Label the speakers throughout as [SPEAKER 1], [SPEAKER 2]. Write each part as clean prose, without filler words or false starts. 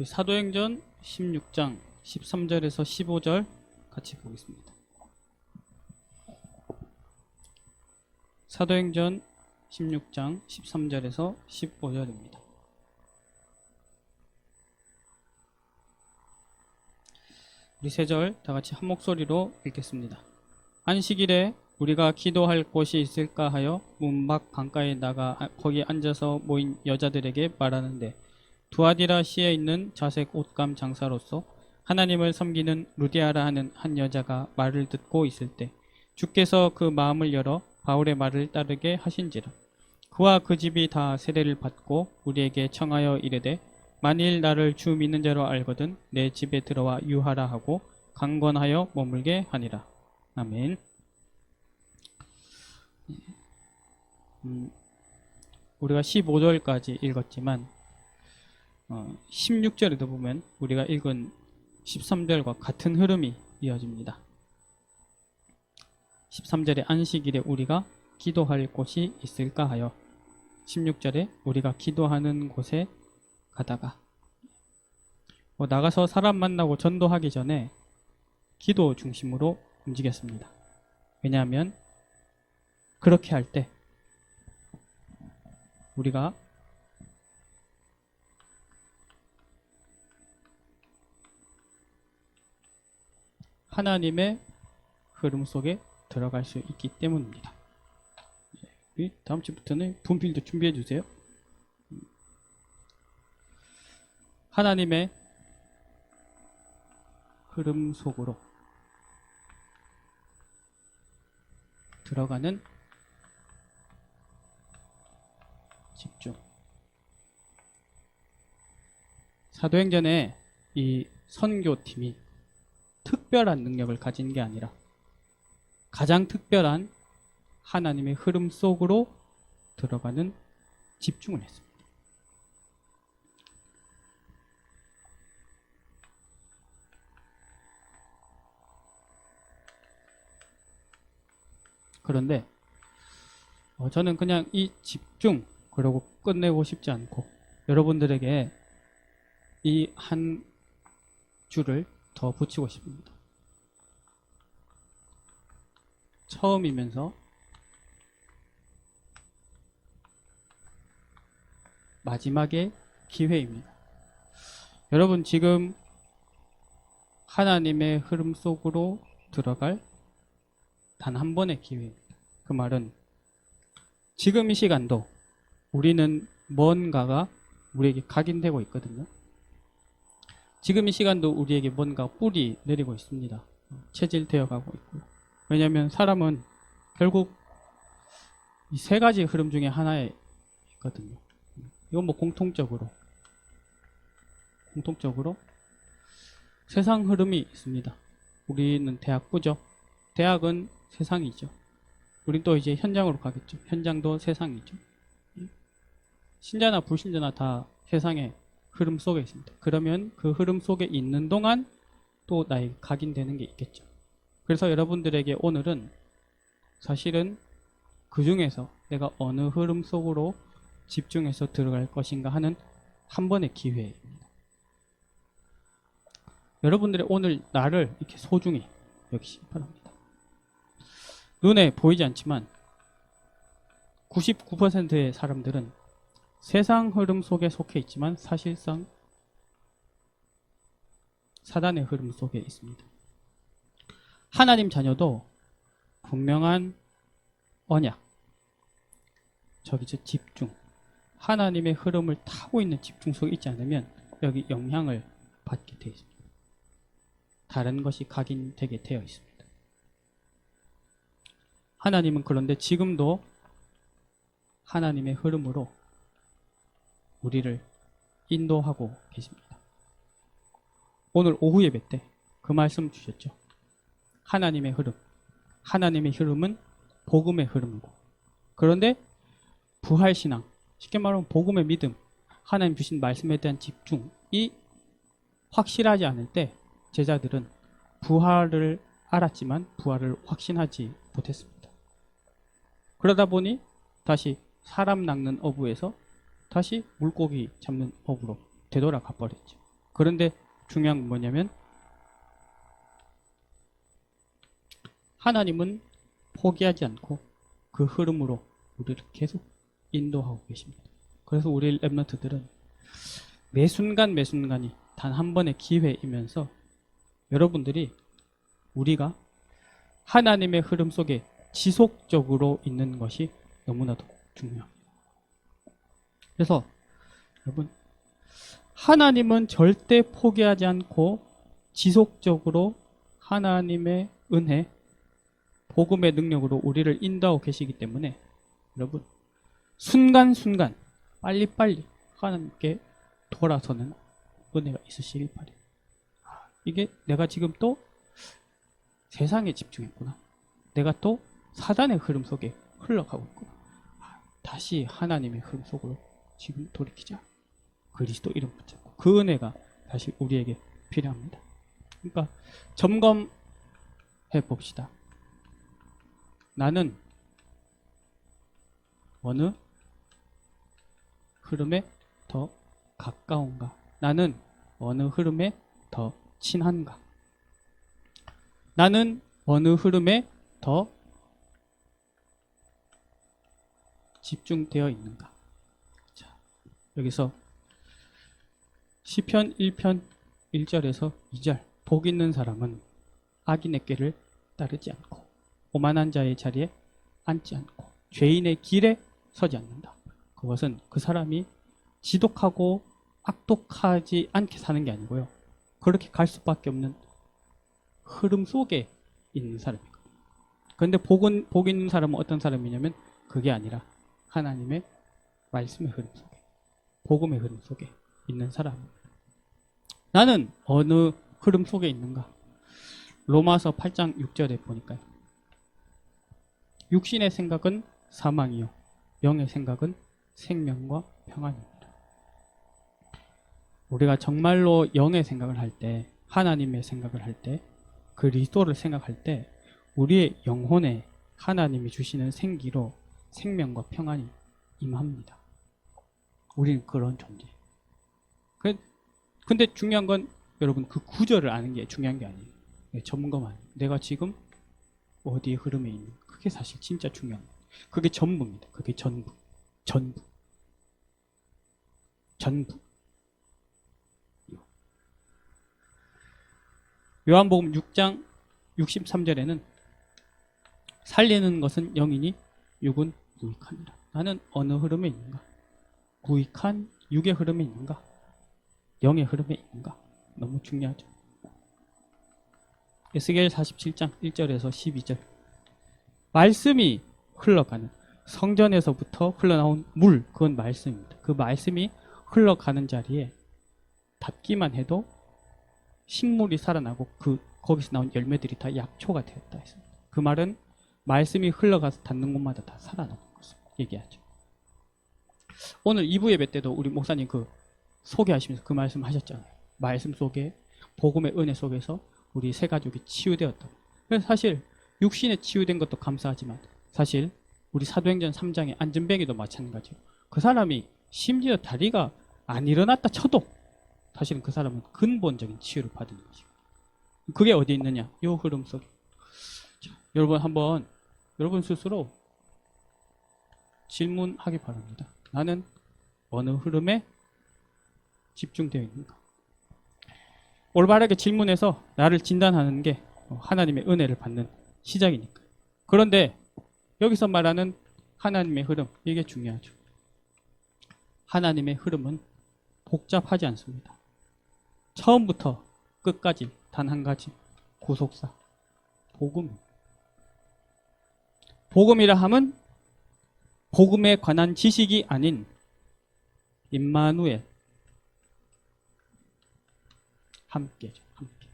[SPEAKER 1] 사도행전 16장 13절에서 15절 같이 보겠습니다. 사도행전 16장 13절에서 15절입니다. 우리 세 절 다 같이 한 목소리로 읽겠습니다. 안식일에 우리가 기도할 곳이 있을까 하여 문 밖 강가에 나가 거기 앉아서 모인 여자들에게 말하는데, 두아디라시에 있는 자색 옷감 장사로서 하나님을 섬기는 루디아라 하는 한 여자가 말을 듣고 있을 때 주께서 그 마음을 열어 바울의 말을 따르게 하신지라. 그와 그 집이 다 세례를 받고 우리에게 청하여 이르되, 만일 나를 주 믿는 자로 알거든 내 집에 들어와 유하라 하고 강권하여 머물게 하니라. 아멘. 우리가 15절까지 읽었지만 16절에도 보면 우리가 읽은 13절과 같은 흐름이 이어집니다. 13절에 안식일에 우리가 기도할 곳이 있을까 하여, 16절에 우리가 기도하는 곳에 가다가 나가서 사람 만나고 전도하기 전에 기도 중심으로 움직였습니다. 왜냐하면 그렇게 할 때 우리가 하나님의 흐름 속에 들어갈 수 있기 때문입니다. 다음 주부터는 분필도 준비해 주세요. 하나님의 흐름 속으로 들어가는 집중. 사도행전에 이 선교팀이 특별한 능력을 가진 게 아니라 가장 특별한 하나님의 흐름 속으로 들어가는 집중을 했습니다. 그런데 저는 그냥 이 집중 그러고 끝내고 싶지 않고, 여러분들에게 이 한 줄을 더 붙이고 싶습니다. 처음이면서 마지막의 기회입니다. 여러분, 지금 하나님의 흐름 속으로 들어갈 단 한 번의 기회입니다. 그 말은 지금 이 시간도 우리는 뭔가가 우리에게 각인되고 있거든요. 지금 이 시간도 우리에게 뭔가 뿌리 내리고 있습니다. 체질되어 가고 있고요. 왜냐하면 사람은 결국 이 세 가지 흐름 중에 하나에 있거든요. 이건 뭐 공통적으로 세상 흐름이 있습니다. 우리는 대학부죠. 대학은 세상이죠. 우린 또 이제 현장으로 가겠죠. 현장도 세상이죠. 신자나 불신자나 다 세상의 흐름 속에 있습니다. 그러면 그 흐름 속에 있는 동안 또 나에게 각인되는 게 있겠죠. 그래서 여러분들에게 오늘은 사실은 그 중에서 내가 어느 흐름 속으로 집중해서 들어갈 것인가 하는 한 번의 기회입니다. 여러분들의 오늘 나를 이렇게 소중히 여기시기 바랍니다. 눈에 보이지 않지만 99%의 사람들은 세상 흐름 속에 속해 있지만 사실상 사단의 흐름 속에 있습니다. 하나님 자녀도 분명한 언약, 집중, 하나님의 흐름을 타고 있는 집중 속에 있지 않으면 여기 영향을 받게 되어 있습니다. 다른 것이 각인되게 되어 있습니다. 하나님은 그런데 지금도 하나님의 흐름으로 우리를 인도하고 계십니다. 오늘 오후 예배 때 그 말씀 주셨죠. 하나님의 흐름은 복음의 흐름이고, 그런데 부활신앙, 쉽게 말하면 복음의 믿음, 하나님 주신 말씀에 대한 집중이 확실하지 않을 때 제자들은 부활을 알았지만 부활을 확신하지 못했습니다. 그러다 보니 다시 사람 낚는 어부에서 다시 물고기 잡는 어부로 되돌아가 버렸죠. 그런데 중요한 건 뭐냐면 하나님은 포기하지 않고 그 흐름으로 우리를 계속 인도하고 계십니다. 그래서 우리 랩런트들은 매 순간 매 순간이 단 한 번의 기회이면서 여러분들이 우리가 하나님의 흐름 속에 지속적으로 있는 것이 너무나도 중요합니다. 그래서 여러분, 하나님은 절대 포기하지 않고 지속적으로 하나님의 은혜, 복음의 능력으로 우리를 인도하고 계시기 때문에 여러분, 순간순간 빨리빨리 하나님께 돌아서는 은혜가 있으시길 바래요. 이게 내가 지금 또 세상에 집중했구나. 내가 또 사단의 흐름 속에 흘러가고 있구나. 다시 하나님의 흐름 속으로 지금 돌이키자. 그리스도 이름 붙잡고 그 은혜가 다시 우리에게 필요합니다. 그러니까 점검해 봅시다. 나는 어느 흐름에 더 가까운가? 나는 어느 흐름에 더 친한가? 나는 어느 흐름에 더 집중되어 있는가? 자, 여기서 시편 1편 1절에서 2절 복 있는 사람은 악인의 길을 따르지 않고 오만한 자의 자리에 앉지 않고 죄인의 길에 서지 않는다. 그것은 그 사람이 지독하고 악독하지 않게 사는 게 아니고요. 그렇게 갈 수밖에 없는 흐름 속에 있는 사람이거든요. 그런데 복 있는 사람은 어떤 사람이냐면 그게 아니라 하나님의 말씀의 흐름 속에, 복음의 흐름 속에 있는 사람입니다. 나는 어느 흐름 속에 있는가? 로마서 8장 6절에 보니까요. 육신의 생각은 사망이요 영의 생각은 생명과 평안입니다. 우리가 정말로 영의 생각을 할 때, 하나님의 생각을 할 때, 그리스도를 생각할 때 우리의 영혼에 하나님이 주시는 생기로 생명과 평안이 임합니다. 우리는 그런 존재. 근데 중요한 건 여러분 그 구절을 아는 게 중요한 게 아니에요. 점검하는. 내가 지금 어디에 흐름에 있는. 그게 사실 진짜 중요한 거예요. 그게 전부입니다. 그게 전부. 요한복음 6장 63절에는 살리는 것은 영이니 육은 무익하니라. 나는 어느 흐름에 있는가? 무익한 육의 흐름에 있는가? 영의 흐름에 있는가? 너무 중요하죠. 에스겔 47장 1절에서 12절 말씀이 흘러가는 성전에서부터 흘러나온 물, 그건 말씀입니다. 그 말씀이 흘러가는 자리에 닿기만 해도 식물이 살아나고 거기서 나온 열매들이 다 약초가 되었다 했습니다. 그 말은 말씀이 흘러가서 닿는 곳마다 다 살아나는 것을 얘기하죠. 오늘 2부 예배 때도 우리 목사님 소개하시면서 그 말씀 하셨잖아요. 말씀 속에 복음의 은혜 속에서 우리 세 가족이 치유되었다고. 그래서 사실 육신에 치유된 것도 감사하지만 사실 우리 사도행전 3장의 안전뱅이도 마찬가지예요. 그 사람이 심지어 다리가 안 일어났다 쳐도 사실은 그 사람은 근본적인 치유를 받은 것이고, 그게 어디 있느냐? 이 흐름 속에. 자, 여러분 한번 여러분 스스로 질문하기 바랍니다. 나는 어느 흐름에 집중되어 있는가? 올바르게 질문해서 나를 진단하는 게 하나님의 은혜를 받는 시작이니까요. 그런데 여기서 말하는 하나님의 흐름, 이게 중요하죠. 하나님의 흐름은 복잡하지 않습니다. 처음부터 끝까지 단 한 가지, 구속사, 복음. 복음이라 함은 복음에 관한 지식이 아닌 임마누엘, 함께죠. 함께.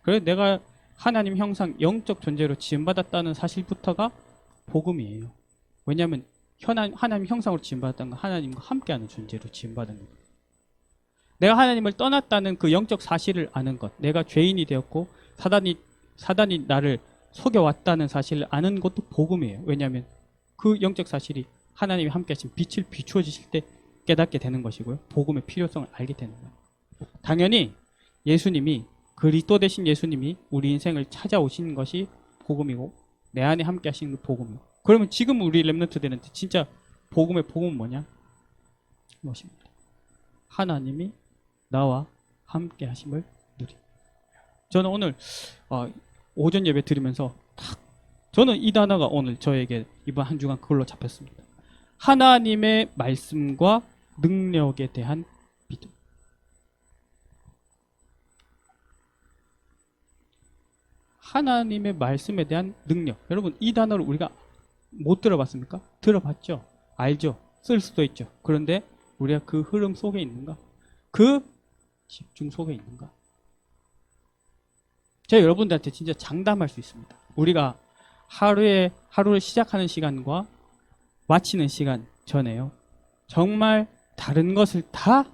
[SPEAKER 1] 그래서 내가 하나님 형상 영적 존재로 지음받았다는 사실부터가 복음이에요. 왜냐하면 하나님 형상으로 지음받았다는 건 하나님과 함께하는 존재로 지음받은 거예요. 내가 하나님을 떠났다는 그 영적 사실을 아는 것, 내가 죄인이 되었고 사단이 나를 속여왔다는 사실을 아는 것도 복음이에요. 왜냐하면 그 영적 사실이 하나님이 함께하신 빛을 비추어지실 때 깨닫게 되는 것이고요. 복음의 필요성을 알게 되는 거예요. 당연히 예수님이 그리스도 되신 예수님이 우리 인생을 찾아오신 것이 복음이고 내 안에 함께 하시는 게 복음이고 그러면 지금 우리 렘넌트들한테 진짜 복음의 복음은 뭐냐? 무엇입니다. 하나님이 나와 함께 하심을 누리. 저는 오늘 오전 예배 드리면서 저는 이 단어가 오늘 저에게 이번 한 주간 그걸로 잡혔습니다. 하나님의 말씀과 능력에 대한 믿음. 하나님의 말씀에 대한 능력. 여러분 이 단어를 우리가 못 들어봤습니까? 들어봤죠? 알죠? 쓸 수도 있죠. 그런데 우리가 그 흐름 속에 있는가? 그 집중 속에 있는가? 제가 여러분들한테 진짜 장담할 수 있습니다. 우리가 하루를 시작하는 시간과 마치는 시간 전에요. 정말 다른 것을 다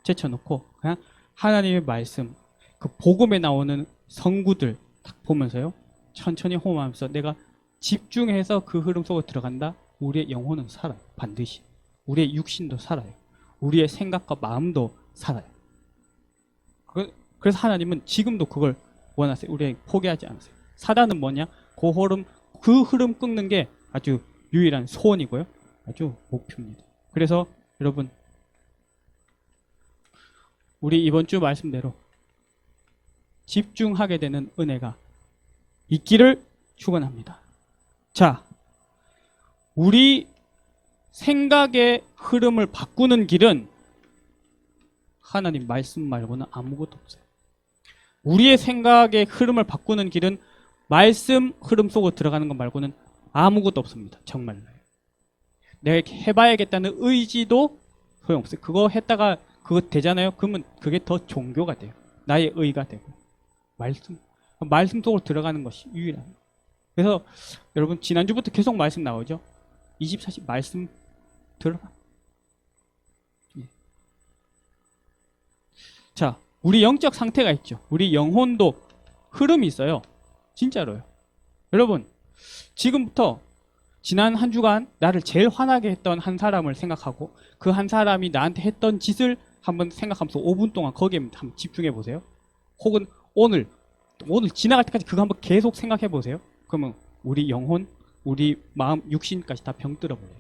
[SPEAKER 1] 제쳐놓고 그냥 하나님의 말씀, 그 복음에 나오는 성구들 딱 보면서요. 천천히 호흡하면서 내가 집중해서 그 흐름 속에 들어간다. 우리의 영혼은 살아요. 반드시. 우리의 육신도 살아요. 우리의 생각과 마음도 살아요. 그래서 하나님은 지금도 그걸 원하세요. 우리에게 포기하지 않으세요. 사단은 뭐냐? 그 흐름 끊는 게 아주 유일한 소원이고요. 아주 목표입니다. 그래서 여러분 우리 이번 주 말씀대로 집중하게 되는 은혜가 있기를 축원합니다. 자, 우리 생각의 흐름을 바꾸는 길은 하나님 말씀 말고는 아무것도 없어요. 우리의 생각의 흐름을 바꾸는 길은 말씀 흐름 속으로 들어가는 것 말고는 아무것도 없습니다. 정말로. 내가 해봐야겠다는 의지도 소용없어요. 그거 했다가 그거 되잖아요. 그러면 그게 더 종교가 돼요. 나의 의가 되고. 말씀 속으로 들어가는 것이 유일합니다. 그래서 여러분 지난주부터 계속 말씀 나오죠. 24시 말씀 들어가. 자, 우리 영적 상태가 있죠. 우리 영혼도 흐름이 있어요. 진짜로요. 여러분 지금부터 지난 한 주간 나를 제일 화나게 했던 한 사람을 생각하고 그 한 사람이 나한테 했던 짓을 한번 생각하면서 5분 동안 거기에 한번 집중해 보세요. 혹은 오늘 지나갈 때까지 그거 한번 계속 생각해 보세요. 그러면 우리 영혼, 우리 마음, 육신까지 다 병들어 버려요.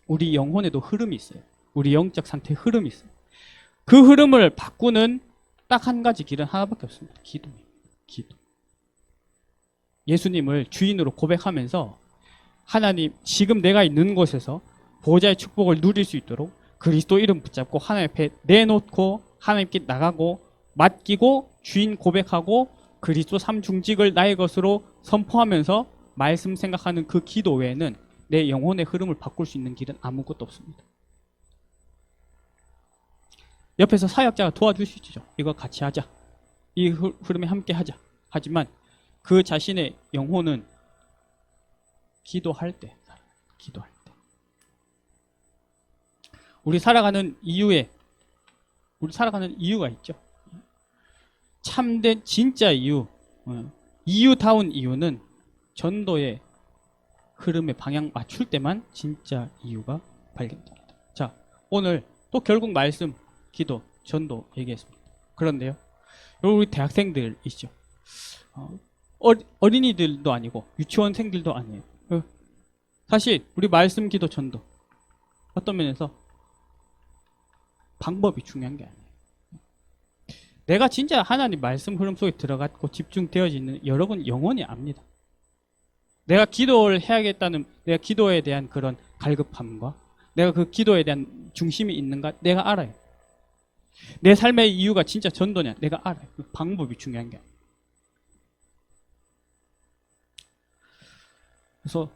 [SPEAKER 1] 우리 영혼에도 흐름이 있어요. 우리 영적 상태에 흐름이 있어요. 그 흐름을 바꾸는 딱 한 가지 길은 하나밖에 없습니다. 기도입니다. 기도. 예수님을 주인으로 고백하면서 하나님 지금 내가 있는 곳에서 보호자의 축복을 누릴 수 있도록 그리스도 이름 붙잡고 하나님 앞에 내놓고 하나님께 나가고 맡기고 주인 고백하고 그리스도 삼중직을 나의 것으로 선포하면서 말씀 생각하는 그 기도 외에는 내 영혼의 흐름을 바꿀 수 있는 길은 아무것도 없습니다. 옆에서 사역자가 도와주시죠. 이거 같이 하자. 이 흐름에 함께 하자. 하지만 그 자신의 영혼은 기도할 때. 우리 살아가는 이유가 있죠. 참된 진짜 이유다운 이유는 전도의 흐름의 방향 맞출 때만 진짜 이유가 발견됩니다. 자, 오늘 또 결국 말씀, 기도, 전도 얘기했습니다. 그런데요, 우리 대학생들이시죠. 어린이들도 아니고 유치원생들도 아니에요. 사실 우리 말씀, 기도, 전도 어떤 면에서 방법이 중요한 게 아니에요. 내가 진짜 하나님 말씀 흐름 속에 들어갔고 집중되어지는 여러분 영원히 압니다. 내가 기도를 해야겠다는 내가 기도에 대한 그런 갈급함과 내가 그 기도에 대한 중심이 있는가 내가 알아요. 내 삶의 이유가 진짜 전도냐 내가 알아요. 그 방법이 중요한 게 아니에요. 그래서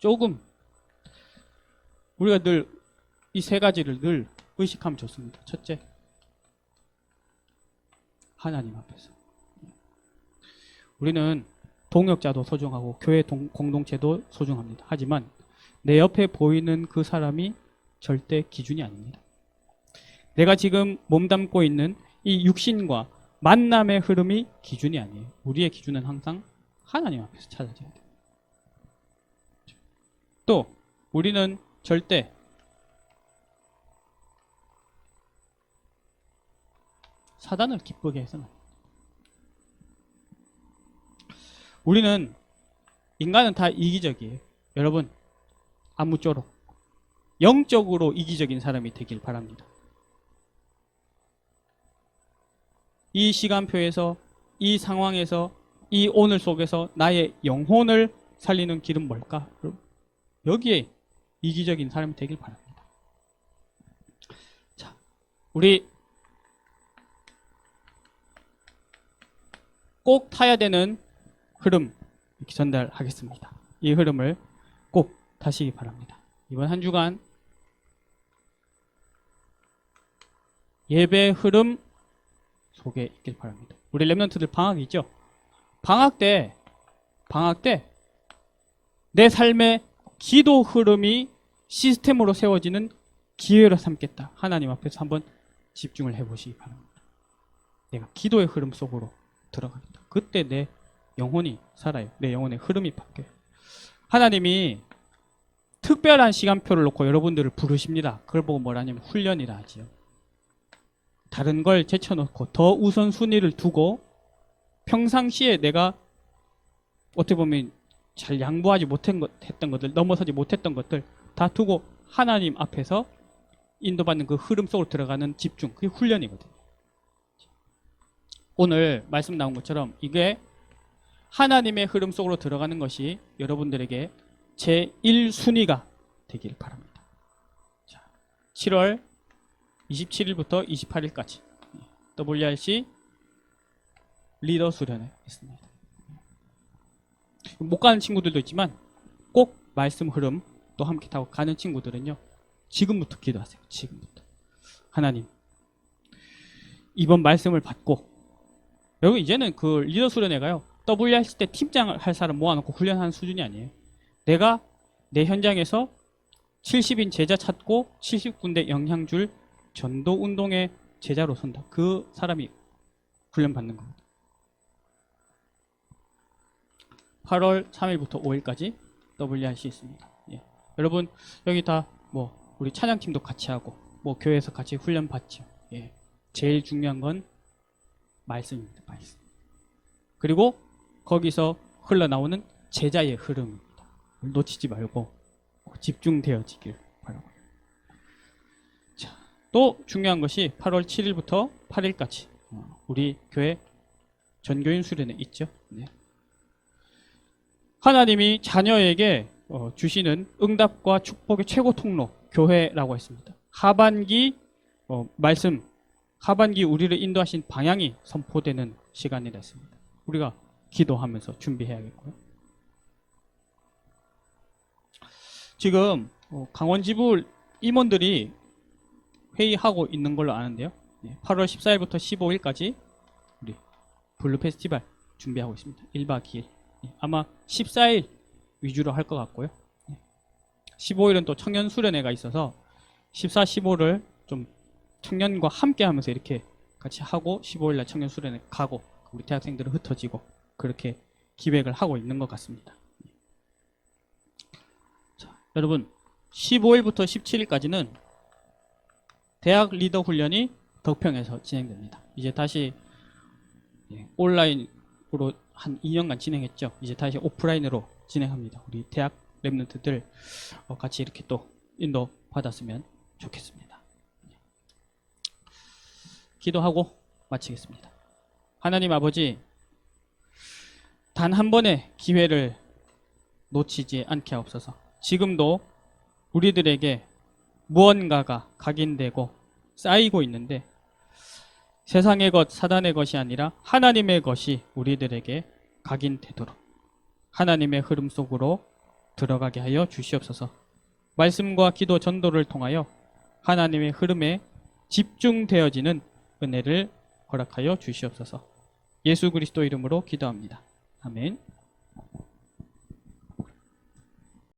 [SPEAKER 1] 조금 우리가 늘 이 세 가지를 늘 의식하면 좋습니다. 첫째, 하나님 앞에서 우리는 동역자도 소중하고 교회 공동체도 소중합니다. 하지만 내 옆에 보이는 그 사람이 절대 기준이 아닙니다. 내가 지금 몸담고 있는 이 육신과 만남의 흐름이 기준이 아니에요. 우리의 기준은 항상 하나님 앞에서 찾아져야 돼요. 또 우리는 절대 사단을 기쁘게 해서는. 우리는 인간은 다 이기적이에요. 여러분 아무쪼록 영적으로 이기적인 사람이 되길 바랍니다. 이 시간표에서 이 상황에서 이 오늘 속에서 나의 영혼을 살리는 길은 뭘까? 여기에 이기적인 사람이 되길 바랍니다. 자, 우리 꼭 타야 되는 흐름 이렇게 전달하겠습니다. 이 흐름을 꼭 타시기 바랍니다. 이번 한 주간 예배 흐름 속에 있길 바랍니다. 우리 렘넌트들 방학이 있죠? 방학 때 내 삶의 기도 흐름이 시스템으로 세워지는 기회로 삼겠다. 하나님 앞에서 한번 집중을 해보시기 바랍니다. 내가 기도의 흐름 속으로 들어가겠다. 그때 내 영혼이 살아요. 내 영혼의 흐름이 바뀌어요. 하나님이 특별한 시간표를 놓고 여러분들을 부르십니다. 그걸 보고 뭐라냐면 훈련이라 하지요. 다른 걸 제쳐놓고 더 우선순위를 두고 평상시에 내가 어떻게 보면 잘 양보하지 못했던 것들, 넘어서지 못했던 것들 다 두고 하나님 앞에서 인도받는 그 흐름 속으로 들어가는 집중, 그게 훈련이거든요. 오늘 말씀 나온 것처럼 이게 하나님의 흐름 속으로 들어가는 것이 여러분들에게 제1순위가 되길 바랍니다. 자, 7월 27일부터 28일까지 WRC 리더 수련회 있습니다. 못 가는 친구들도 있지만 꼭 말씀 흐름 또 함께 타고 가는 친구들은요, 지금부터 기도하세요. 지금부터. 하나님, 이번 말씀을 받고, 여러분 이제는 그 리더 수련회가요, WRC 때 팀장 할 사람 모아놓고 훈련하는 수준이 아니에요. 내가 내 현장에서 70인 제자 찾고 70군데 영향 줄 전도 운동의 제자로 선다. 그 사람이 훈련 받는 겁니다. 8월 3일부터 5일까지 WRC 있습니다. 예. 여러분 여기 다 뭐 우리 찬양팀도 같이 하고 뭐 교회에서 같이 훈련 받죠. 예. 제일 중요한 건 말씀입니다. 말씀. 그리고 거기서 흘러나오는 제자의 흐름입니다. 놓치지 말고 집중되어지길 바라고요. 자, 또 중요한 것이 8월 7일부터 8일까지 우리 교회 전교인 수련회 있죠. 네. 하나님이 자녀에게 주시는 응답과 축복의 최고 통로 교회라고 했습니다. 하반기 말씀, 하반기 우리를 인도하신 방향이 선포되는 시간이라 했습니다. 우리가 기도하면서 준비해야겠고요. 지금 강원 지부 임원들이 회의하고 있는 걸로 아는데요. 8월 14일부터 15일까지 우리 블루 페스티벌 준비하고 있습니다. 1박 2일. 아마 14일 위주로 할 것 같고요. 15일은 또 청년 수련회가 있어서 14, 15를 좀 청년과 함께 하면서 이렇게 같이 하고 15일날 청년 수련회 가고 우리 대학생들은 흩어지고 그렇게 기획을 하고 있는 것 같습니다. 자, 여러분 15일부터 17일까지는 대학 리더 훈련이 덕평에서 진행됩니다. 이제 다시 온라인으로 한 2년간 진행했죠. 이제 다시 오프라인으로 진행합니다. 우리 대학 랩런트들 같이 이렇게 또 인도 받았으면 좋겠습니다. 기도하고 마치겠습니다. 하나님 아버지, 단 한 번의 기회를 놓치지 않게 하옵소서. 지금도 우리들에게 무언가가 각인되고 쌓이고 있는데 세상의 것, 사단의 것이 아니라 하나님의 것이 우리들에게 각인되도록 하나님의 흐름 속으로 들어가게 하여 주시옵소서. 말씀과 기도 전도를 통하여 하나님의 흐름에 집중되어지는 은혜를 허락하여 주시옵소서. 예수 그리스도 이름으로 기도합니다. 아멘.